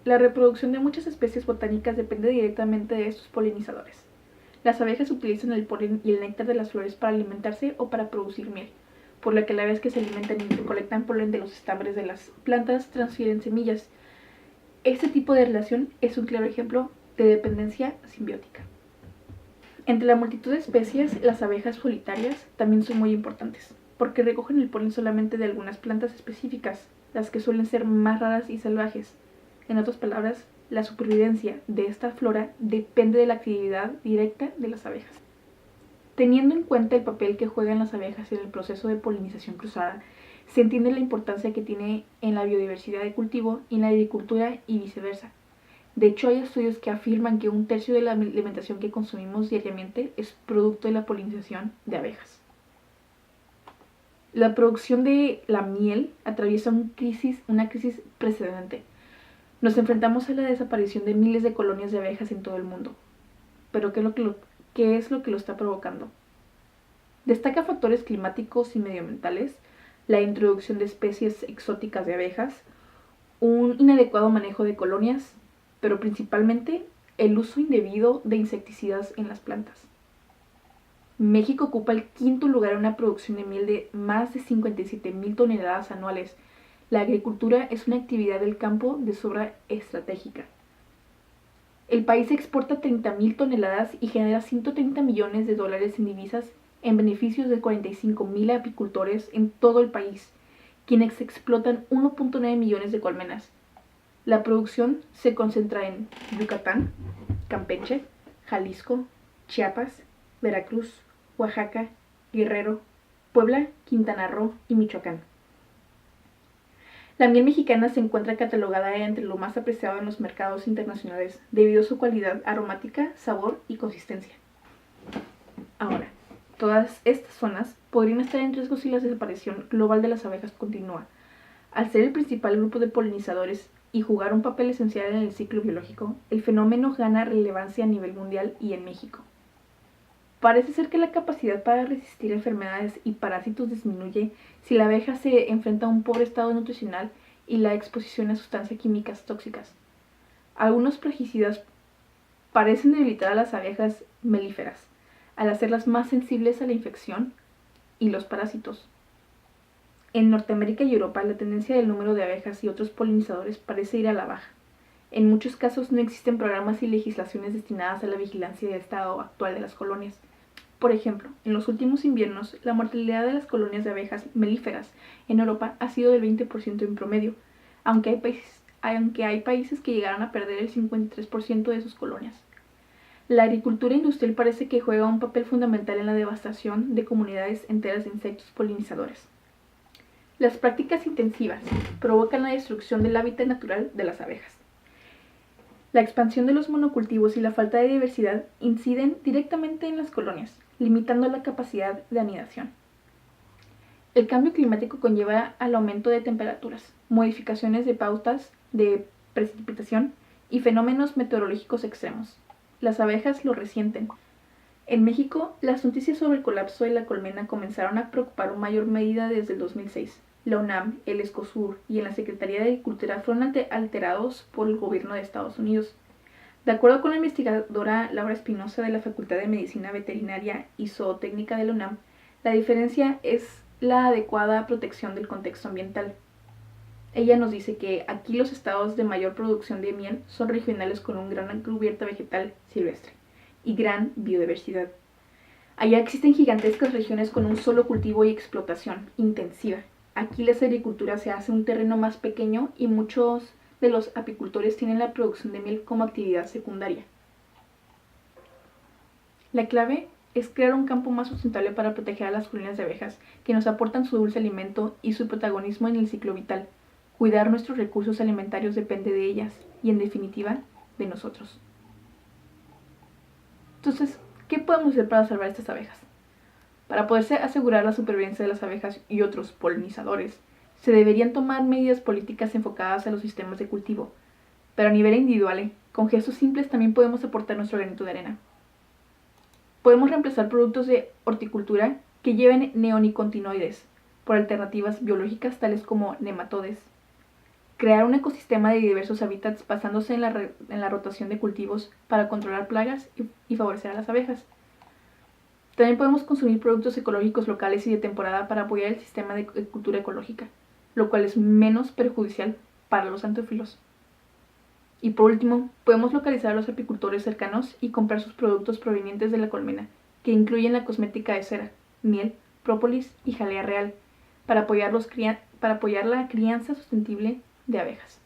La reproducción de muchas especies botánicas depende directamente de estos polinizadores. Las abejas utilizan el polen y el néctar de las flores para alimentarse o para producir miel, por lo que a la vez que se alimentan y recolectan polen de los estambres de las plantas, transfieren semillas. Este tipo de relación es un claro ejemplo de dependencia simbiótica. Entre la multitud de especies, las abejas solitarias también son muy importantes, porque recogen el polen solamente de algunas plantas específicas, las que suelen ser más raras y salvajes. En otras palabras, la supervivencia de esta flora depende de la actividad directa de las abejas. Teniendo en cuenta el papel que juegan las abejas en el proceso de polinización cruzada, se entiende la importancia que tiene en la biodiversidad de cultivo y en la agricultura y viceversa. De hecho, hay estudios que afirman que un tercio de la alimentación que consumimos diariamente es producto de la polinización de abejas. La producción de la miel atraviesa una crisis precedente. Nos enfrentamos a la desaparición de miles de colonias de abejas en todo el mundo. Pero ¿qué es lo que lo está provocando? Destaca factores climáticos y medioambientales, la introducción de especies exóticas de abejas, un inadecuado manejo de colonias, pero principalmente el uso indebido de insecticidas en las plantas. México ocupa el quinto lugar en una producción de miel de más de 57,000 toneladas anuales. La agricultura es una actividad del campo de sobra estratégica. El país exporta 30,000 toneladas y genera 130 millones de dólares en divisas en beneficios de 45,000 apicultores en todo el país, quienes explotan 1.9 millones de colmenas. La producción se concentra en Yucatán, Campeche, Jalisco, Chiapas, Veracruz, Oaxaca, Guerrero, Puebla, Quintana Roo y Michoacán. La miel mexicana se encuentra catalogada entre lo más apreciado en los mercados internacionales debido a su cualidad aromática, sabor y consistencia. Ahora, todas estas zonas podrían estar en riesgo si la desaparición global de las abejas continúa. Al ser el principal grupo de polinizadores y jugar un papel esencial en el ciclo biológico, el fenómeno gana relevancia a nivel mundial y en México. Parece ser que la capacidad para resistir enfermedades y parásitos disminuye si la abeja se enfrenta a un pobre estado nutricional y la exposición a sustancias químicas tóxicas. Algunos plaguicidas parecen debilitar a las abejas melíferas, al hacerlas más sensibles a la infección y los parásitos. En Norteamérica y Europa, la tendencia del número de abejas y otros polinizadores parece ir a la baja. En muchos casos no existen programas y legislaciones destinadas a la vigilancia del estado actual de las colonias. Por ejemplo, en los últimos inviernos, la mortalidad de las colonias de abejas melíferas en Europa ha sido del 20% en promedio, aunque hay países que llegaron a perder el 53% de sus colonias. La agricultura industrial parece que juega un papel fundamental en la devastación de comunidades enteras de insectos polinizadores. Las prácticas intensivas provocan la destrucción del hábitat natural de las abejas. La expansión de los monocultivos y la falta de diversidad inciden directamente en las colonias, limitando la capacidad de anidación. El cambio climático conlleva al aumento de temperaturas, modificaciones de pautas de precipitación y fenómenos meteorológicos extremos. Las abejas lo resienten. En México, las noticias sobre el colapso de la colmena comenzaron a preocupar en mayor medida desde el 2006. La UNAM, el Escosur y en la Secretaría de Agricultura fueron alterados por el gobierno de Estados Unidos. De acuerdo con la investigadora Laura Espinosa de la Facultad de Medicina Veterinaria y Zootécnica de la UNAM, la diferencia es la adecuada protección del contexto ambiental. Ella nos dice que aquí los estados de mayor producción de miel son regionales con una gran cubierta vegetal silvestre y gran biodiversidad. Allá existen gigantescas regiones con un solo cultivo y explotación intensiva. Aquí la agricultura se hace en un terreno más pequeño y muchos de los apicultores tienen la producción de miel como actividad secundaria. La clave es crear un campo más sustentable para proteger a las colonias de abejas que nos aportan su dulce alimento y su protagonismo en el ciclo vital. Cuidar nuestros recursos alimentarios depende de ellas y, en definitiva, de nosotros. Entonces, ¿qué podemos hacer para salvar estas abejas? Para poderse asegurar la supervivencia de las abejas y otros polinizadores, se deberían tomar medidas políticas enfocadas a los sistemas de cultivo, pero a nivel individual, con gestos simples también podemos aportar nuestro granito de arena. Podemos reemplazar productos de horticultura que lleven neonicotinoides por alternativas biológicas tales como nematodes. crear un ecosistema de diversos hábitats basándose en la rotación de cultivos para controlar plagas y favorecer a las abejas. También podemos consumir productos ecológicos locales y de temporada para apoyar el sistema de cultura ecológica, lo cual es menos perjudicial para los antófilos. Y por último, podemos localizar a los apicultores cercanos y comprar sus productos provenientes de la colmena, que incluyen la cosmética de cera, miel, própolis y jalea real, para apoyar la crianza sostenible de abejas.